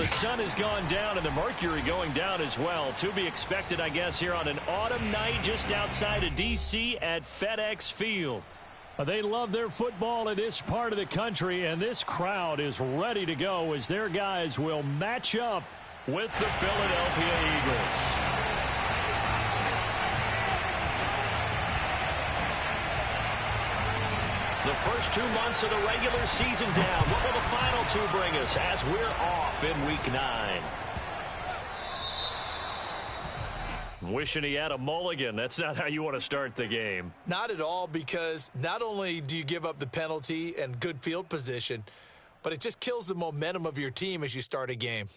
sun has gone down and the mercury going down as well. To be expected, I guess, here on an autumn night just outside of D.C. at FedEx Field. They love their football in this part of the country, and this crowd is ready to go as their guys will match up with the Philadelphia Eagles. The first 2 months of the regular season down. What will the final 2 bring us as we're off in Week 9? Wishing he had a mulligan. That's not how you want to start the game. Not at all, because not only do you give up the penalty and good field position, but it just kills the momentum of your team as you start a game.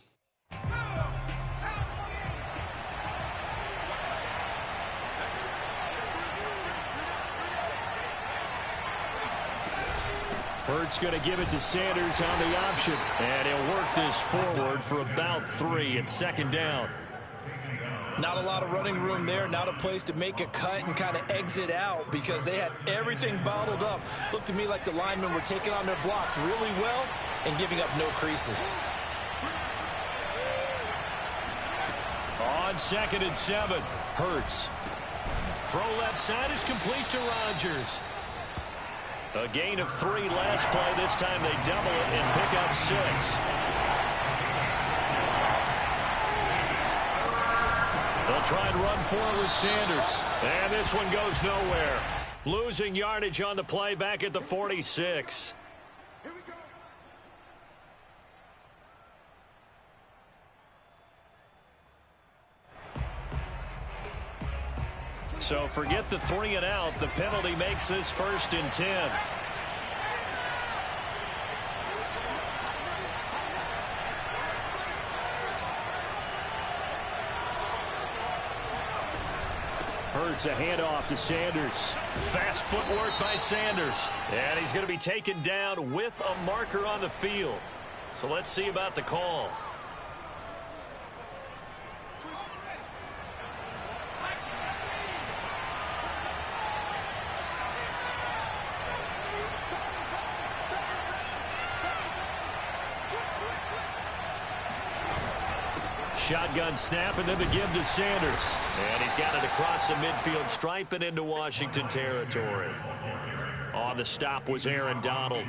Hurts going to give it to Sanders on the option. And he'll work this forward for about 3 at second down. Not a lot of running room there, not a place to make a cut and kind of exit out because they had everything bottled up. Looked to me like the linemen were taking on their blocks really well and giving up no creases. On 2nd and 7, Hurts. Throw left side is complete to Rodgers. A gain of 3 last play. This time they double it and pick up 6. They'll try and run for it with Sanders. And this one goes nowhere. Losing yardage on the play back at the 46. So forget the 3 and out. The penalty makes this 1st and 10. Hurts a handoff to Sanders. Fast footwork by Sanders. And he's going to be taken down with a marker on the field. So let's see about the call. Shotgun snap and then the give to Sanders. And he's got it across the midfield stripe and into Washington territory. On the stop was Aaron Donald.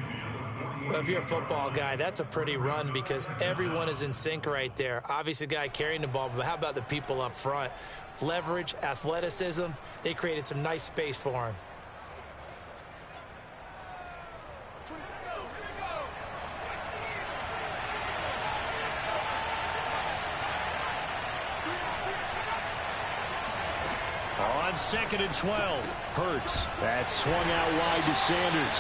Well, if you're a football guy, that's a pretty run because everyone is in sync right there. Obviously, the guy carrying the ball, but how about the people up front? Leverage, athleticism, they created some nice space for him. On 2nd and 12, Hurts. That swung out wide to Sanders.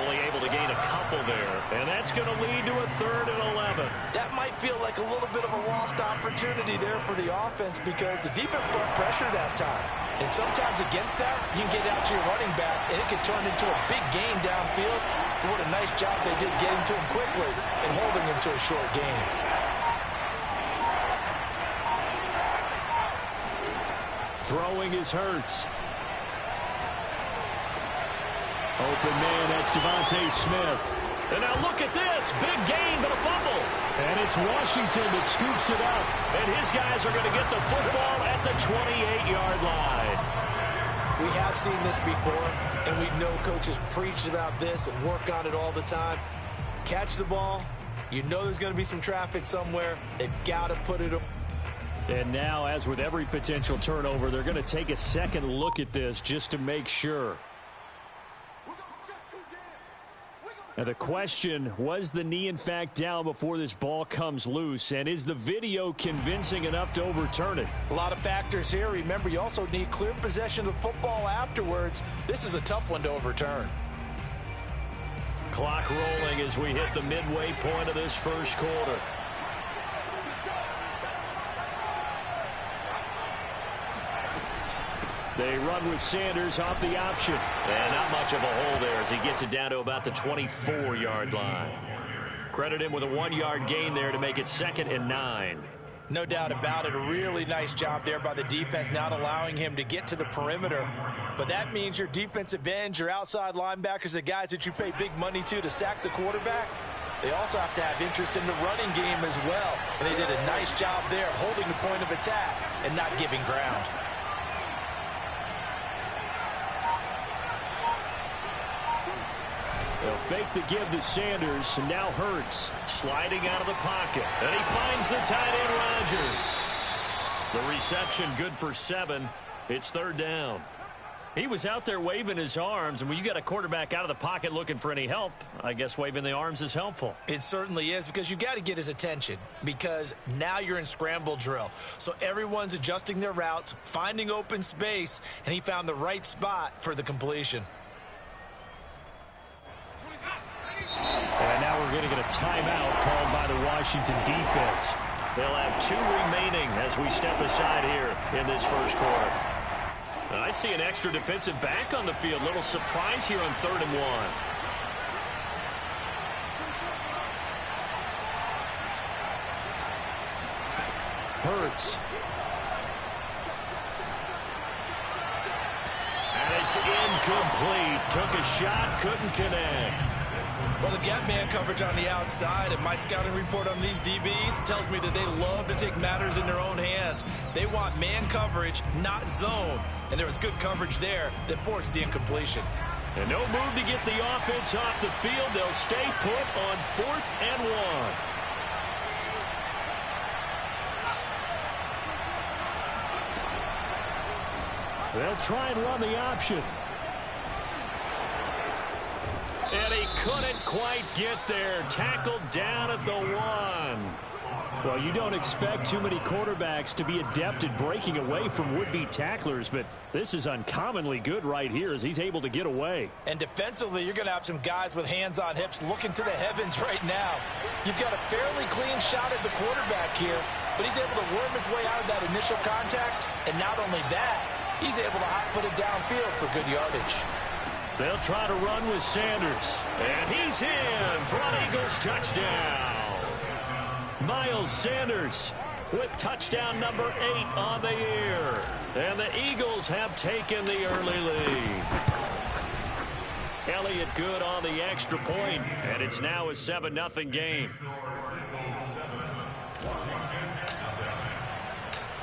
Only able to gain a couple there, and that's going to lead to a 3rd and 11. That might feel like a little bit of a lost opportunity there for the offense because the defense brought pressure that time. And sometimes against that, you can get out to your running back, and it can turn into a big gain downfield. But what a nice job they did getting to him quickly and holding him to a short gain. Throwing is Hurts. Open man, that's Devontae Smith. And now look at this. Big gain, but a fumble. And it's Washington that scoops it up. And his guys are going to get the football at the 28-yard line. We have seen this before, and we know coaches preach about this and work on it all the time. Catch the ball. You know there's going to be some traffic somewhere. They've got to put it up. And now, as with every potential turnover, they're going to take a second look at this just to make sure. Now the question, was the knee in fact down before this ball comes loose? And is the video convincing enough to overturn it? A lot of factors here. Remember, you also need clear possession of the football afterwards. This is a tough one to overturn. Clock rolling as we hit the midway point of this first quarter. They run with Sanders off the option. And not much of a hole there as he gets it down to about the 24-yard line. Credit him with a 1-yard gain there to make it 2nd and 9. No doubt about it. A really nice job there by the defense, not allowing him to get to the perimeter. But that means your defensive ends, your outside linebackers, the guys that you pay big money to sack the quarterback, They also have to have interest in the running game as well. And they did a nice job there of holding the point of attack and not giving ground. They'll fake the give to Sanders, and now Hurts sliding out of the pocket. And he finds the tight end, Rodgers. The reception good for 7. It's third down. He was out there waving his arms, and when you got a quarterback out of the pocket looking for any help, I guess waving the arms is helpful. It certainly is, because you got to get his attention, because now you're in scramble drill. So everyone's adjusting their routes, finding open space, and he found the right spot for the completion. And now we're going to get a timeout called by the Washington defense. They'll have 2 remaining as we step aside here in this first quarter. I see an extra defensive back on the field. Little surprise here on 3rd and 1. Hurts. And it's incomplete. Took a shot, couldn't connect. Well, the gap man coverage on the outside, and my scouting report on these DBs tells me that they love to take matters in their own hands. They want man coverage, not zone. And there was good coverage there that forced the incompletion. And no move to get the offense off the field. They'll stay put on 4th and 1. They'll try and run the option. And he couldn't quite get there. Tackled down at the 1. Well, you don't expect too many quarterbacks to be adept at breaking away from would-be tacklers, but this is uncommonly good right here as he's able to get away. And defensively, you're going to have some guys with hands on hips looking to the heavens right now. You've got a fairly clean shot at the quarterback here, but he's able to worm his way out of that initial contact, and not only that, he's able to hot-foot it downfield for good yardage. They'll try to run with Sanders. And he's in for an Eagles touchdown. Miles Sanders with touchdown number 8 on the year. And the Eagles have taken the early lead. Elliott good on the extra point, and it's now a 7-0 game.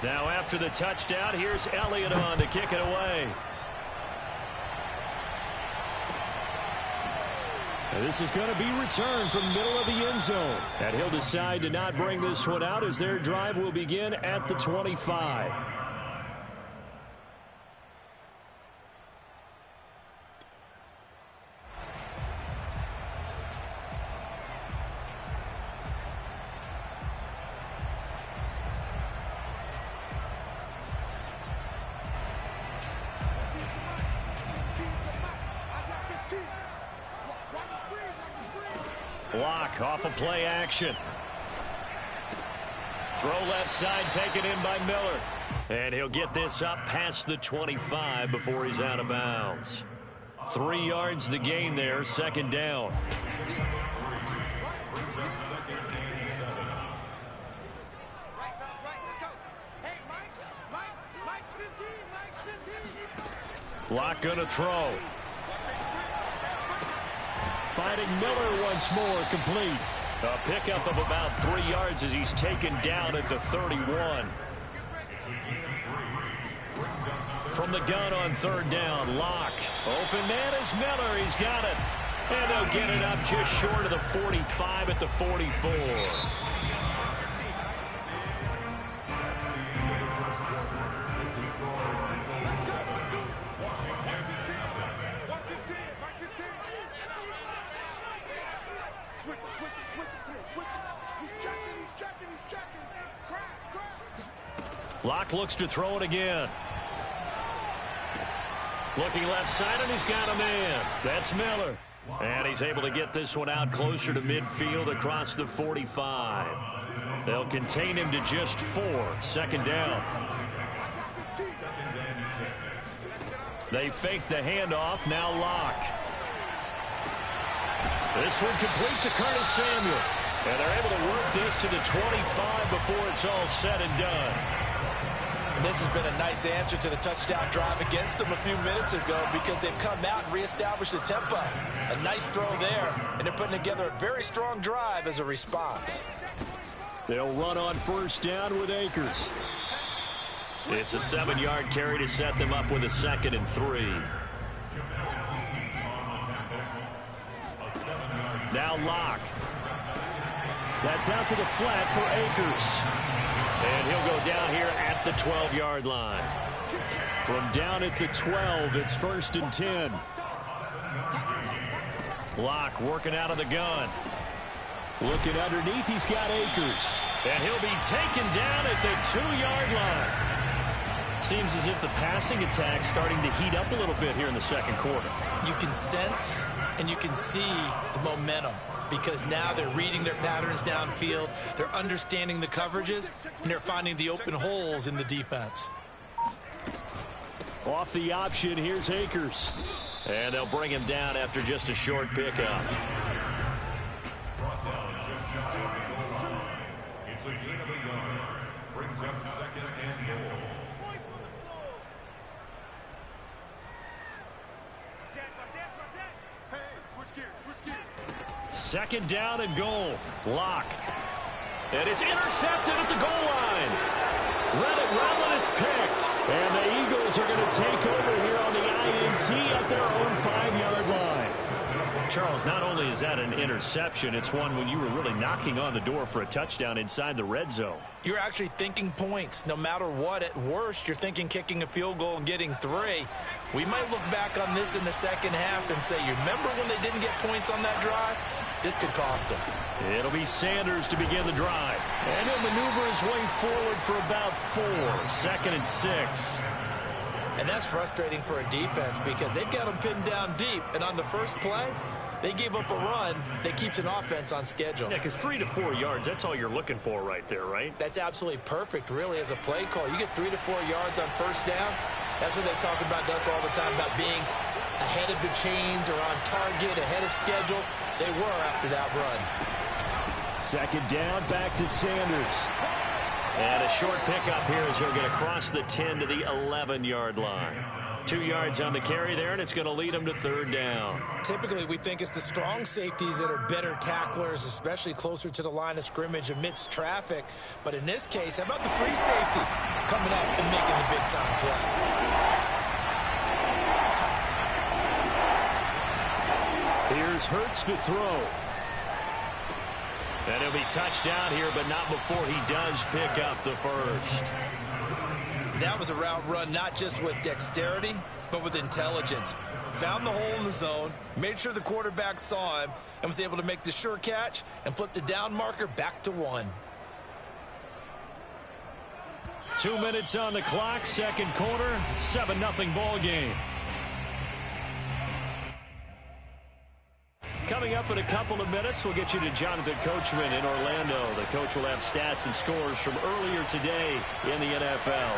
Now after the touchdown, here's Elliott on to kick it away. And this is going to be returned from middle of the end zone. And he'll decide to not bring this one out as their drive will begin at the 25. Block off of play action. Throw left side taken in by Miller. And he'll get this up past the 25 before he's out of bounds. 3 yards the gain there, 2nd down. Block gonna throw. Finding Miller once more, complete. A pickup of about 3 yards as he's taken down at the 31. From the gun on 3rd down, Locke. Open man is Miller, he's got it. And they'll get it up just short of the 45 at the 44. Locke looks to throw it again. Looking left side, and he's got a man. That's Miller. And he's able to get this one out closer to midfield across the 45. They'll contain him to just 4. 2nd down. They fake the handoff. Now Locke. This one complete to Curtis Samuel. And they're able to work this to the 25 before it's all said and done. And this has been a nice answer to the touchdown drive against them a few minutes ago because they've come out and reestablished the tempo. A nice throw there, and they're putting together a very strong drive as a response. They'll run on first down with Akers. It's a 7-yard carry to set them up with a 2nd and 3. Now Locke. That's out to the flat for Akers. And he'll go down here at the 12-yard line. From down at the 12, it's 1st and 10. Locke working out of the gun. Looking underneath, he's got Akers. And he'll be taken down at the 2-yard line. Seems as if the passing attack's starting to heat up a little bit here in the second quarter. You can sense and you can see the momentum because now they're reading their patterns downfield, they're understanding the coverages, and they're finding the open holes in the defense. Off the option, here's Akers. And they'll bring him down after just a short pickup. It's a gain of a yard. Brings up 2nd and goal. Second down and goal. Locke. And it's intercepted at the goal line. Read it well, and it's picked. And the Eagles are going to take over here on the INT at their own 5-yard line. Charles, not only is that an interception, it's one when you were really knocking on the door for a touchdown inside the red zone. You're actually thinking points. No matter what, at worst, you're thinking kicking a field goal and getting 3. We might look back on this in the second half and say, you remember when they didn't get points on that drive? This could cost them. It'll be Sanders to begin the drive. And he'll maneuver his way forward for about 4. 2nd and 6. And that's frustrating for a defense because they've got them pinned down deep. And on the first play, they gave up a run that keeps an offense on schedule. Yeah, because 3 to 4 yards, that's all you're looking for right there, right? That's absolutely perfect, really, as a play call. You get 3 to 4 yards on first down. That's what they talk about us all the time, about being ahead of the chains or on target, ahead of schedule. They were after that run. Second down, back to Sanders. And a short pickup here as he'll get across the 10 to the 11-yard line. 2 yards on the carry there, and it's going to lead him to 3rd down. Typically, we think it's the strong safeties that are better tacklers, especially closer to the line of scrimmage amidst traffic. But in this case, how about the free safety coming up and making the big-time play? Here's Hurts to throw. And he'll be touched down here, but not before he does pick up the first. That was a route run not just with dexterity, but with intelligence. Found the hole in the zone, made sure the quarterback saw him, and was able to make the sure catch and flip the down marker back to 1. 2 minutes on the clock, second quarter, 7-0 ball game. Coming up in a couple of minutes, we'll get you to Jonathan Coachman in Orlando. The coach will have stats and scores from earlier today in the NFL.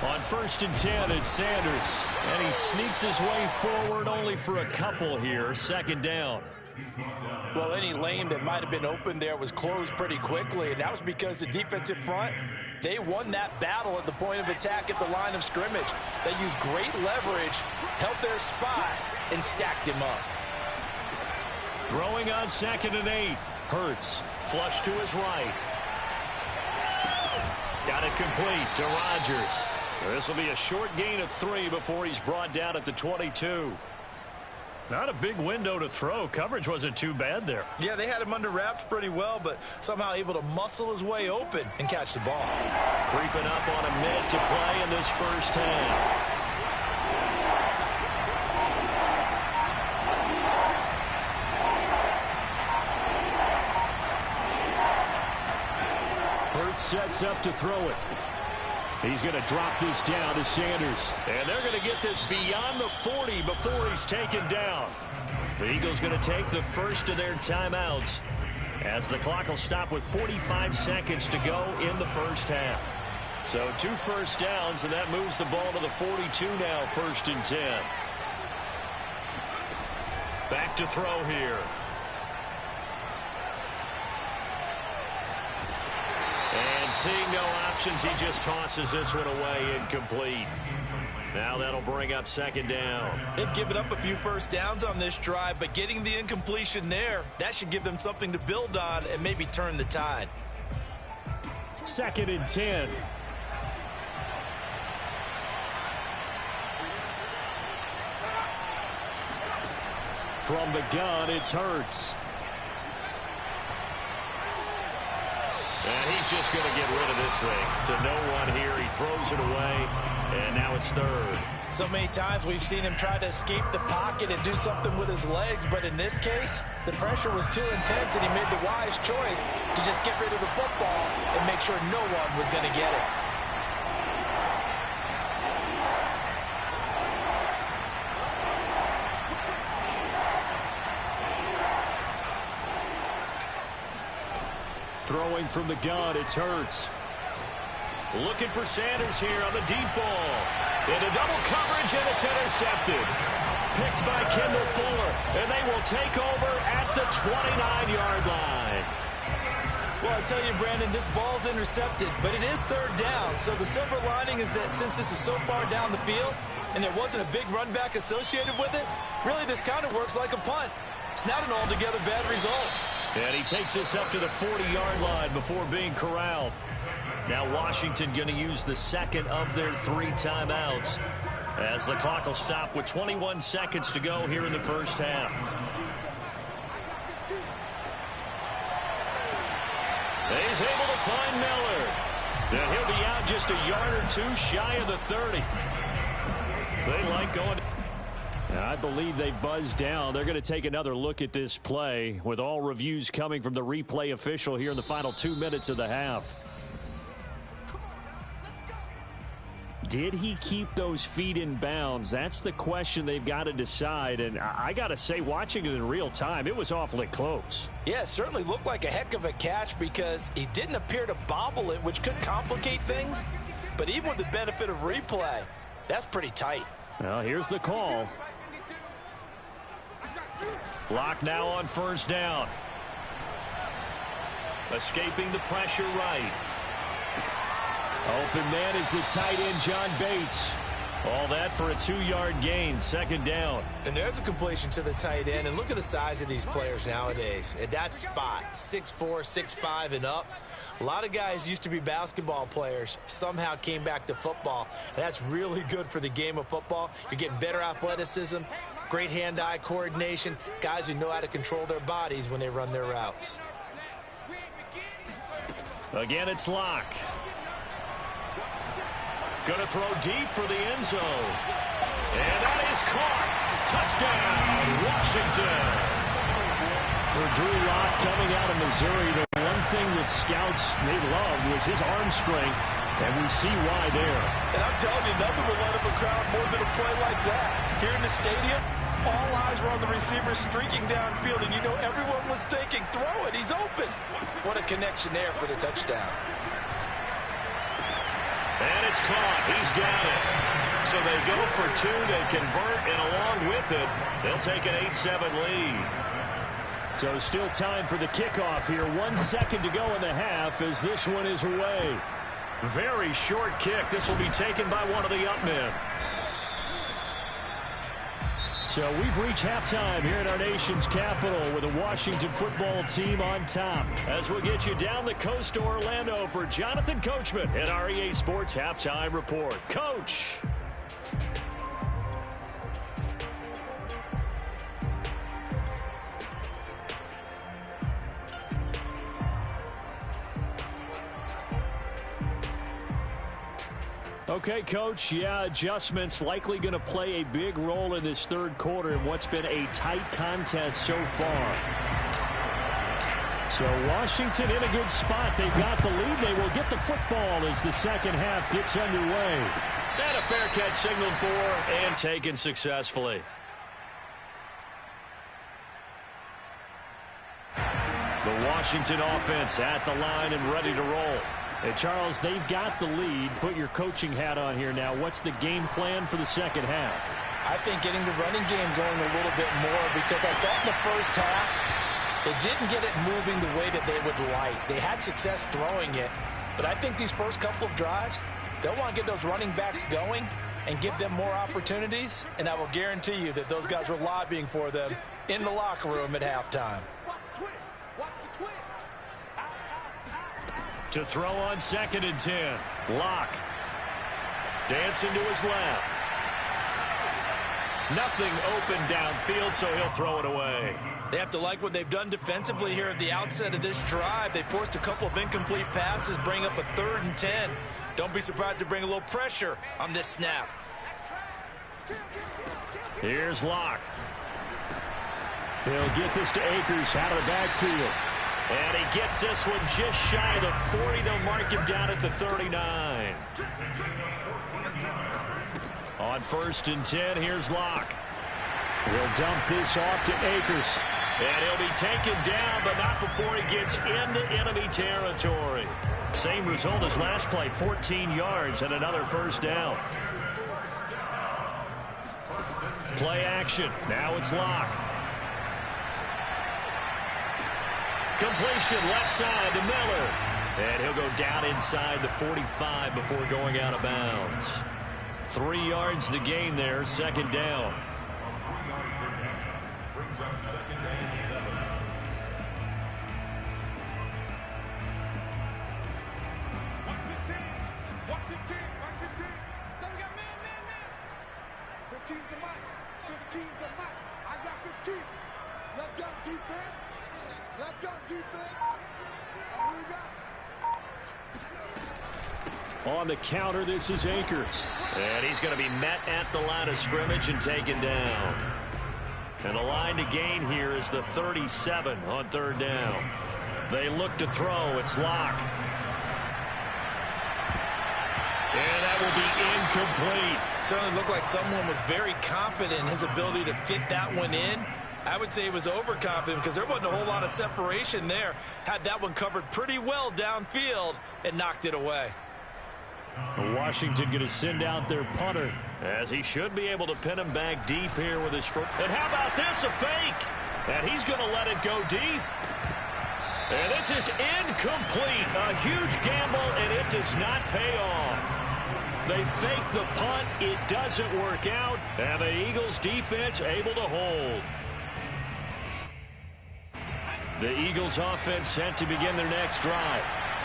On 1st and 10, it's Sanders. And he sneaks his way forward only for a couple here. 2nd down. Well, any lane that might have been open there was closed pretty quickly, and that was because the defensive front, they won that battle at the point of attack at the line of scrimmage. They used great leverage, held their spot, and stacked him up. Throwing on 2nd and 8. Hurts, flush to his right. Got it complete to Rodgers. This will be a short gain of 3 before he's brought down at the 22. Not a big window to throw. Coverage wasn't too bad there. Yeah, they had him under wraps pretty well, but somehow able to muscle his way open and catch the ball. Creeping up on a minute to play in this first half. Hurts sets up to throw it. He's going to drop this down to Sanders. And they're going to get this beyond the 40 before he's taken down. The Eagles going to take the first of their timeouts as the clock will stop with 45 seconds to go in the first half. So 2 first downs, and that moves the ball to the 42 now, 1st and 10. Back to throw here. And seeing no options, he just tosses this one away, incomplete. Now that'll bring up second down. They've given up a few first downs on this drive, but getting the incompletion there, that should give them something to build on and maybe turn the tide. 2nd and 10. From the gun, it's Hurts. And he's just going to get rid of this thing. To no one here. He throws it away, and now it's 3rd. So many times we've seen him try to escape the pocket and do something with his legs, but in this case, the pressure was too intense, and he made the wise choice to just get rid of the football and make sure no one was going to get it. Throwing from the gun, it's Hurts. Looking for Sanders here on the deep ball. Into double coverage, and it's intercepted. Picked by Kendall Fuller, and they will take over at the 29-yard line. Well, I tell you, Brandon, this ball's intercepted, but it is 3rd down. So the silver lining is that since this is so far down the field and there wasn't a big run back associated with it, really this kind of works like a punt. It's not an altogether bad result. And he takes this up to the 40-yard line before being corralled. Now Washington going to use the 2nd of their 3 timeouts as the clock will stop with 21 seconds to go here in the first half. He's able to find Miller. And he'll be out just a yard or 2 shy of the 30. They like going. I believe they buzzed down. They're going to take another look at this play with all reviews coming from the replay official here in the final 2 minutes of the half. Did he keep those feet in bounds? That's the question they've got to decide. And I got to say, watching it in real time, it was awfully close. Yeah, it certainly looked like a heck of a catch because he didn't appear to bobble it, which could complicate things. But even with the benefit of replay, that's pretty tight. Well, here's the call. Lock now on 1st down. Escaping the pressure right. Open man is the tight end, John Bates. All that for a 2-yard gain, 2nd down. And there's a completion to the tight end. And look at the size of these players nowadays. At that spot, 6'4", 6'5", and up. A lot of guys used to be basketball players, somehow came back to football. And that's really good for the game of football. You're getting better athleticism, great hand-eye coordination, guys who know how to control their bodies when they run their routes. Again, it's Locke. Going to throw deep for the end zone. And that is caught. Touchdown, Washington. For Drew Lock coming out of Missouri, the one thing that scouts they loved was his arm strength, and we see why there. And I'm telling you, nothing will light up a crowd more than a play like that. Here in the stadium, all eyes were on the receiver streaking downfield, and you know everyone was thinking, throw it, he's open. What a connection there for the touchdown. And it's caught. He's got it. So they go for 2. They convert, and along with it, they'll take an 8-7 lead. So still time for the kickoff here. 1 second to go in the half as this one is away. Very short kick. This will be taken by one of the up men. So we've reached halftime here in our nation's capital with the Washington football team on top. As we'll get you down the coast to Orlando for Jonathan Coachman at our EA Sports Halftime Report. Coach. Okay, Coach, yeah, adjustments likely going to play a big role in this 3rd quarter in what's been a tight contest so far. So Washington in a good spot. They've got the lead. They will get the football as the 2nd half gets underway. And a fair catch signaled for and taken successfully. The Washington offense at the line and ready to roll. Hey, Charles, they've got the lead. Put your coaching hat on here now. What's the game plan for the 2nd half? I think getting the running game going a little bit more because I thought in the first half they didn't get it moving the way that they would like. They had success throwing it, But I think these first couple of drives, they'll want to get those running backs going and give them more opportunities, and I will guarantee you that those guys were lobbying for them in the locker room at halftime. To throw on 2nd and 10. Locke. Dancing to his left. Nothing open downfield, so he'll throw it away. They have to like what they've done defensively here at the outset of this drive. They forced a couple of incomplete passes, bring up a 3rd and 10. Don't be surprised to bring a little pressure on this snap. Here's Locke. He'll get this to Akers out of the backfield. And he gets this one just shy of the 40. They'll mark him down at the 39. On 1st and 10, here's Locke. He'll dump this off to Akers. And he'll be taken down, but not before he gets into enemy territory. Same result as last play, 14 yards and another 1st down. Play action. Now it's Locke. Completion left side to Miller. And he'll go down inside the 45 before going out of bounds. 3 yards the gain there, 2nd down. Brings up 2nd and 7. So we got man. 15's the mic. 15's the mic. I got 15. Let's go defense. Let's go defense. Who we got? On the counter, this is Akers. And he's going to be met at the line of scrimmage and taken down. And the line to gain here is the 37 on 3rd down. They look to throw. It's Locke. And that will be incomplete. Certainly looked like someone was very confident in his ability to fit that one in. I would say he was overconfident because there wasn't a whole lot of separation there. Had that one covered pretty well downfield and knocked it away. Washington going to send out their punter, as he should be able to pin him back deep here with his foot. And how about this, a fake? And he's going to let it go deep. And this is incomplete. A huge gamble, and it does not pay off. They fake the punt. It doesn't work out. And the Eagles defense able to hold. The Eagles offense set to begin their next drive.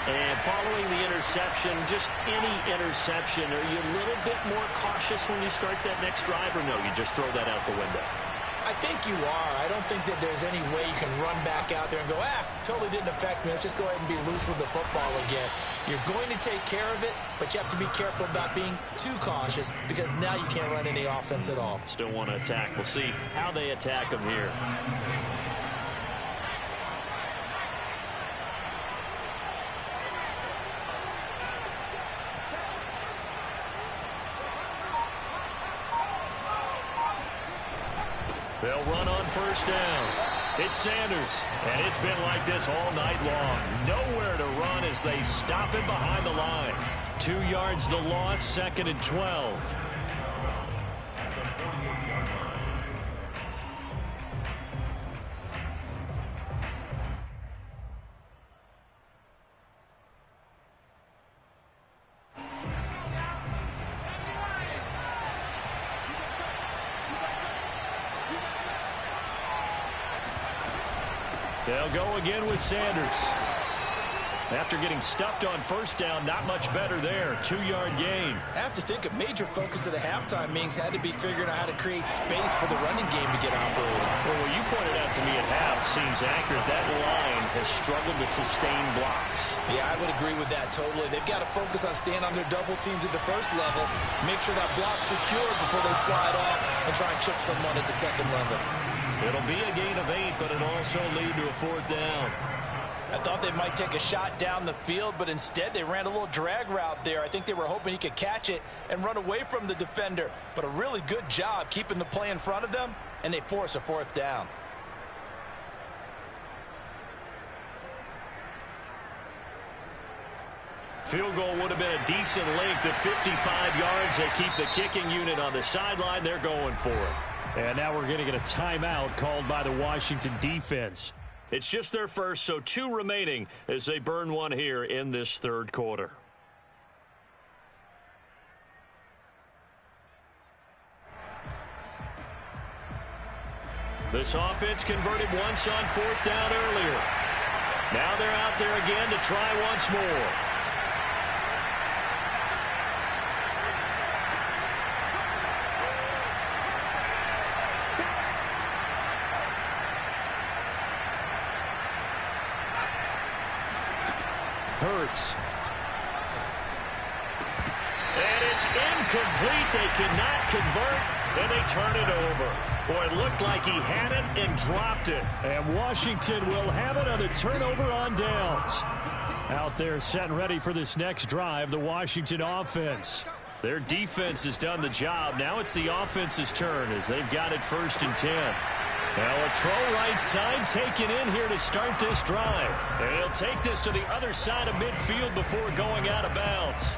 And following the interception, just any interception, are you a little bit more cautious when you start that next drive, or no, you just throw that out the window? I think you are. I don't think that there's any way you can run back out there and go, totally didn't affect me. Let's just go ahead and be loose with the football again. You're going to take care of it, but you have to be careful about being too cautious because now you can't run any offense at all. Still want to attack. We'll see how they attack them here. They'll run on 1st down. It's Sanders, and it's been like this all night long. Nowhere to run as they stop him behind the line. 2 yards the loss, 2nd and 12. They'll go again with Sanders. After getting stuffed on 1st down, not much better there. 2-yard gain. I have to think a major focus of the halftime meetings had to be figuring out how to create space for the running game to get operating. Well, what you pointed out to me at half seems accurate. That line has struggled to sustain blocks. Yeah, I would agree with that totally. They've got to focus on staying on their double teams at the first level, make sure that block's secured before they slide off and try and chip someone at the 2nd level. It'll be a gain of 8, but it'll also lead to a 4th down. I thought they might take a shot down the field, but instead they ran a little drag route there. I think they were hoping he could catch it and run away from the defender. But a really good job keeping the play in front of them, and they force a 4th down. Field goal would have been a decent length at 55 yards. They keep the kicking unit on the sideline. They're going for it. And now we're going to get a timeout called by the Washington defense. It's just their first, so 2 remaining as they burn one here in this third quarter. This offense converted once on 4th down earlier. Now they're out there again to try once more. Hurts. And it's incomplete. They cannot convert, and they turn it over. Boy, it looked like he had it and dropped it. And Washington will have it on the turnover on downs. Out there set and ready for this next drive, the Washington offense. Their defense has done the job. Now it's the offense's turn as they've got it 1st and 10. Now a throw right side taken in here to start this drive. And he'll take this to the other side of midfield before going out of bounds.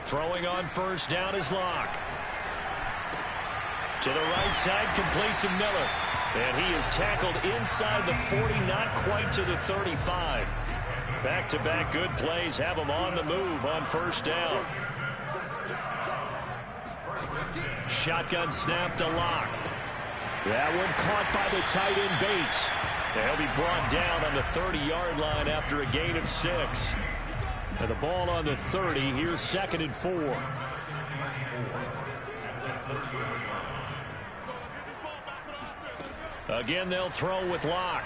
Throwing on 1st down is Locke. To the right side, complete to Miller. And he is tackled inside the 40, not quite to the 35. Back-to-back good plays have him on the move on 1st down. Shotgun snap to Locke. That one caught by the tight end Bates. And he'll be brought down on the 30-yard line after a gain of 6. And the ball on the 30. Here's 2nd and 4. Again, they'll throw with Locke.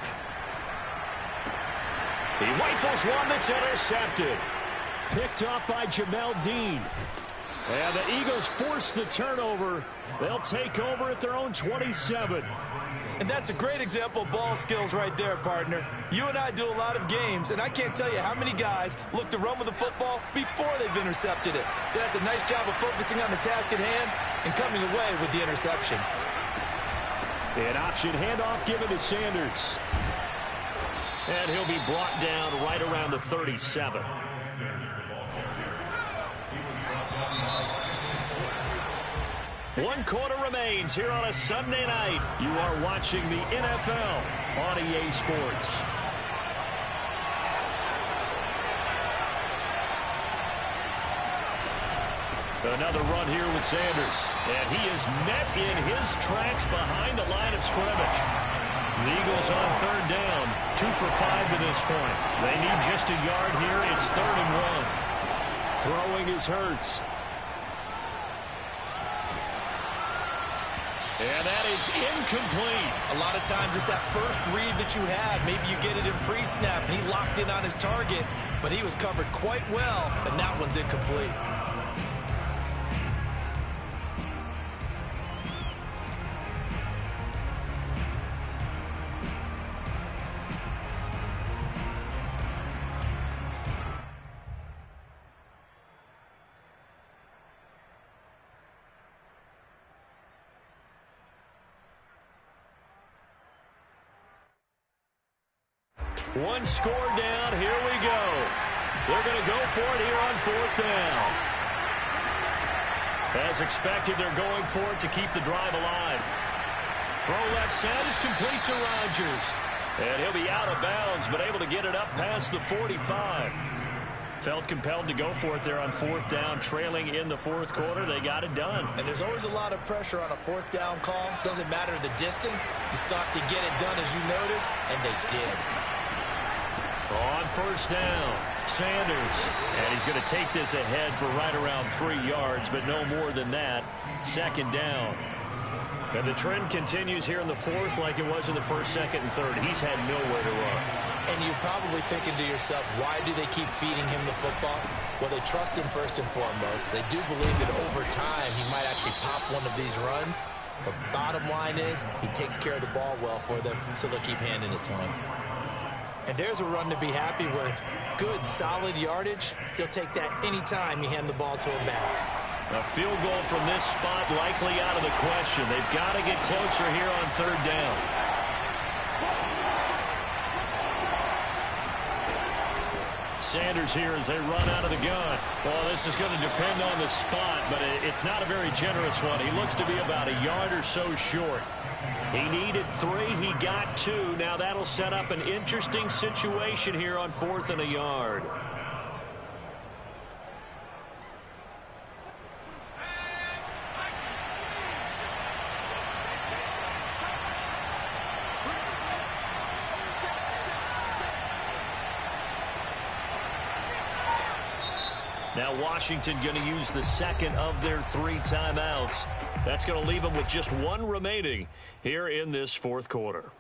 He rifles one that's intercepted. Picked up by Jamel Dean. And the Eagles force the turnover. They'll take over at their own 27. And that's a great example of ball skills right there, partner. You and I do a lot of games, and I can't tell you how many guys look to run with the football before they've intercepted it. So that's a nice job of focusing on the task at hand and coming away with the interception. An option handoff given to Sanders. And he'll be brought down right around the 37. One quarter remains here on a Sunday night. You are watching the NFL on EA Sports. Another run here with Sanders. And he is met in his tracks behind the line of scrimmage. The Eagles on 3rd down. 2 for 5 to this point. They need just a yard here. It's 3rd and 1. Throwing is Hurts. And that is incomplete. A lot of times it's that first read that you have. Maybe you get it in pre-snap, and he locked in on his target, but he was covered quite well, and that one's incomplete. One score down. Here we go. They're going to go for it here on 4th down. As expected, they're going for it to keep the drive alive. Throw left side is complete to Rodgers. And he'll be out of bounds, but able to get it up past the 45. Felt compelled to go for it there on 4th down, trailing in the 4th quarter. They got it done. And there's always a lot of pressure on a 4th down call. Doesn't matter the distance. You still have to get it done, as you noted, and they did. On 1st down, Sanders. And he's going to take this ahead for right around 3 yards, but no more than that. 2nd down. And the trend continues here in the 4th like it was in the 1st, 2nd, and 3rd. He's had nowhere to run. And you're probably thinking to yourself, why do they keep feeding him the football? Well, they trust him first and foremost. They do believe that over time he might actually pop one of these runs. But bottom line is he takes care of the ball well for them, so they'll keep handing it to him. And there's a run to be happy with. Good, solid yardage. He'll take that anytime you hand the ball to him back. A field goal from this spot likely out of the question. They've got to get closer here on 3rd down. Sanders here as they run out of the gun. Well, this is going to depend on the spot, but it's not a very generous one. He looks to be about a yard or so short. He needed 3. He got 2. Now that'll set up an interesting situation here on 4th and a yard. Now Washington going to use the second of their 3 timeouts. That's going to leave them with just 1 remaining here in this 4th quarter.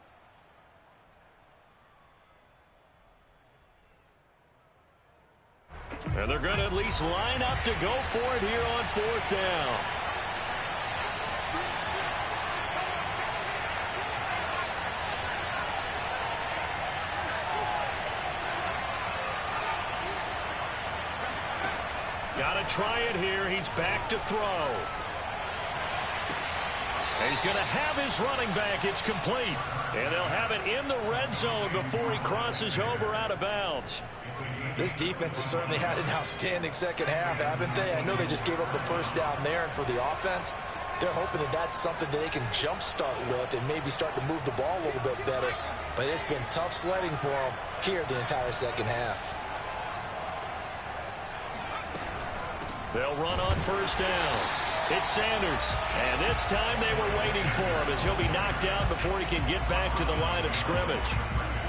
And they're going to at least line up to go for it here on 4th down. Got to try it here. He's back to throw. And he's going to have his running back. It's complete. And they'll have it in the red zone before he crosses over out of bounds. This defense has certainly had an outstanding second half, haven't they? I know they just gave up the first down there, and for the offense, they're hoping that that's something that they can jumpstart with and maybe start to move the ball a little bit better. But it's been tough sledding for them here the entire second half. They'll run on first down. It's Sanders. And this time they were waiting for him as he'll be knocked down before he can get back to the line of scrimmage.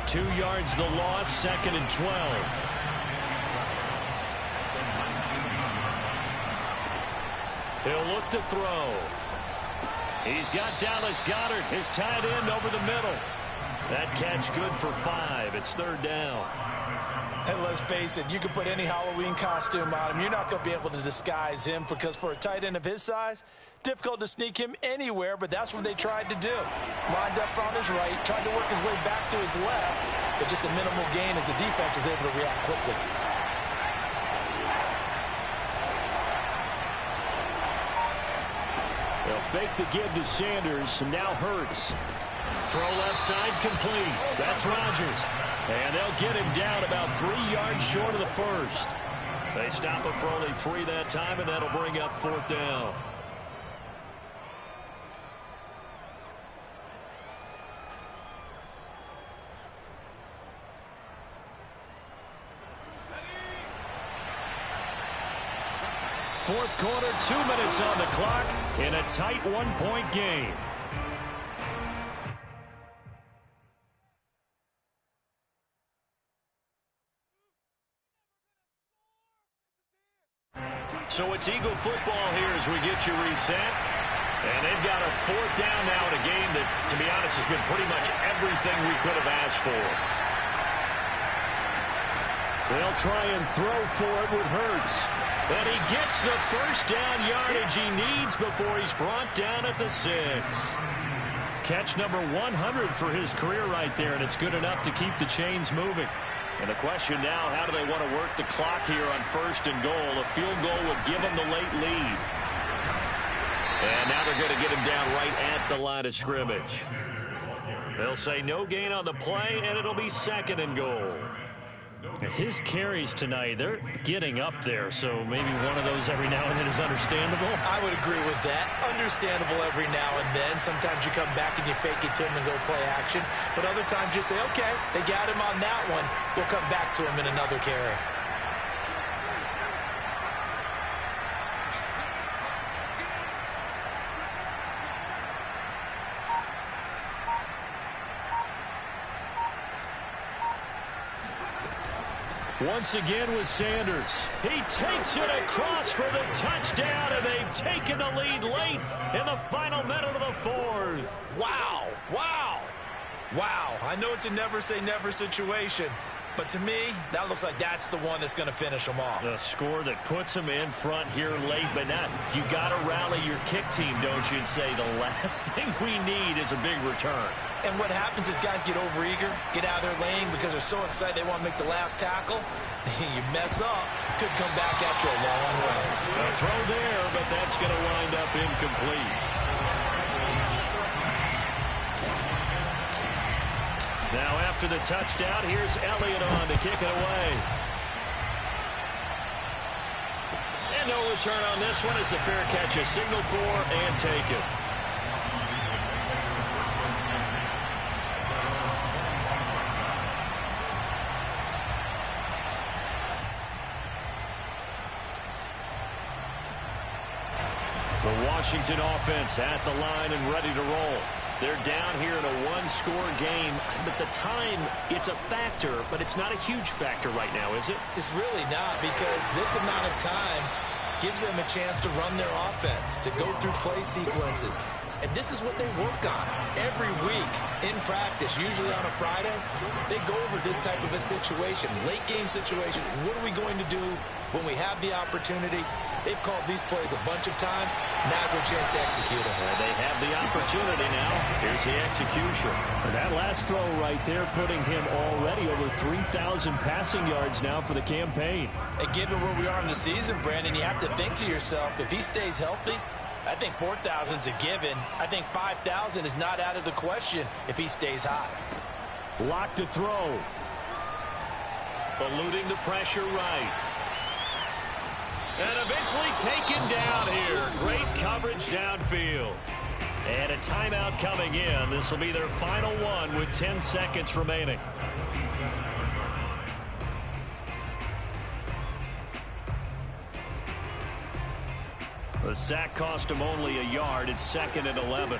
2 yards the loss, 2nd and 12. He'll look to throw. He's got Dallas Goedert, his tight end, over the middle. That catch good for 5. It's 3rd down. And let's face it, you can put any Halloween costume on him. You're not going to be able to disguise him because for a tight end of his size, difficult to sneak him anywhere, but that's what they tried to do. Lined up on his right, tried to work his way back to his left, but just a minimal gain as the defense was able to react quickly. They'll fake the give to Sanders, and now Hurts. Throw left side complete. That's Rodgers. And they'll get him down about 3 yards short of the first. They stop him for only 3 that time, and that'll bring up 4th down. Fourth quarter, 2 minutes on the clock in a tight 1-point game. So it's Eagle football here as we get you reset. And they've got a 4th down now in a game that, to be honest, has been pretty much everything we could have asked for. They'll try and throw for it with Hurts. And he gets the first down yardage he needs before he's brought down at the 6. Catch number 100 for his career right there, and it's good enough to keep the chains moving. And the question now, how do they want to work the clock here on 1st and goal? A field goal would give them the late lead. And now they're going to get him down right at the line of scrimmage. They'll say no gain on the play, and it'll be 2nd and goal. His carries tonight, they're getting up there, so maybe one of those every now and then is understandable. I would agree with that. Understandable every now and then. Sometimes you come back and you fake it to him and go play action. But other times you say, okay, they got him on that one. We'll come back to him in another carry. Once again with Sanders. He takes it across for the touchdown, and they've taken the lead late in the final minute of the 4th. Wow. Wow. Wow. I know it's a never say never situation, but to me, that looks like that's the one that's going to finish them off. The score that puts them in front here late, but now you got to rally your kick team, don't you, and say the last thing we need is a big return. And what happens is guys get overeager, get out of their lane because they're so excited they want to make the last tackle. You mess up, could come back at you a long way. A throw there, but that's going to wind up incomplete. Now after the touchdown, here's Elliott on to kick it away. return on this one as the fair catch is signaled for and taken. The Washington offense at the line and ready to roll. They're down here in a one-score game, but the time, it's a factor, but it's not a huge factor right now, is it? It's really not, because this amount of time gives them a chance to run their offense, to go through play sequences. And this is what they work on every week in practice, usually on a Friday. They go over this type of a situation, late game situation. What are we going to do when we have the opportunity? They've called these plays a bunch of times. Now's their chance to execute them. Well, they have the opportunity now. Here's the execution. And that last throw right there putting him already over 3,000 passing yards now for the campaign. And given where we are in the season, Brandon, you have to think to yourself, if he stays healthy, I think 4,000 is a given. I think 5,000 is not out of the question if he stays high. Lock to throw. Eluding the pressure right. And eventually taken down here. Great coverage downfield. And a timeout coming in. This will be their final one with 10 seconds remaining. The sack cost him only a yard. It's 2nd and 11.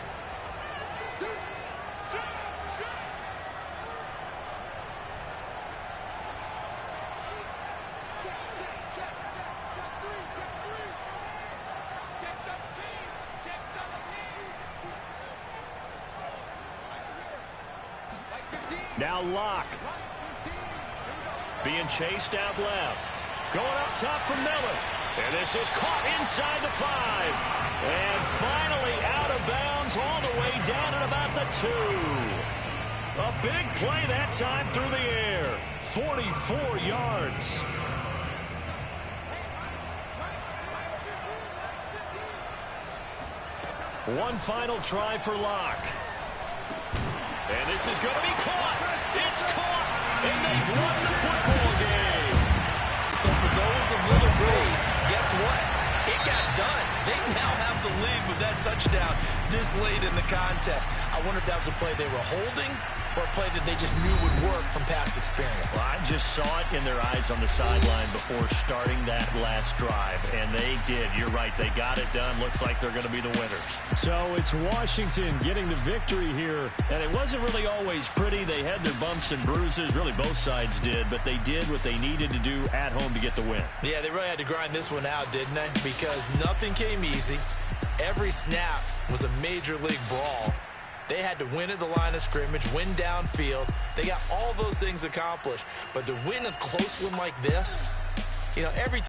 Now Locke. Being chased out left. Going up top from Miller. And this is caught inside the 5. And finally out of bounds all the way down at about the 2. A big play that time through the air. 44 yards. One final try for Locke. And this is going to be caught. It's caught. And they've won the football game. So for those of little faith, guess what? It got done. They now have the lead with that touchdown this late in the contest. I wonder if that was a play they were holding or a play that they just knew would work from past experience. Well, I just saw it in their eyes on the sideline before starting that last drive, and they did. You're right. They got it done. Looks like they're going to be the winners. So it's Washington getting the victory here, and it wasn't really always pretty. They had their bumps and bruises. Really, both sides did, but they did what they needed to do at home to get the win. Yeah, they really had to grind this one out, didn't they? Because nothing came easy. Every snap was a major league brawl. They had to win at the line of scrimmage, win downfield. They got all those things accomplished. But to win a close one like this, you know, every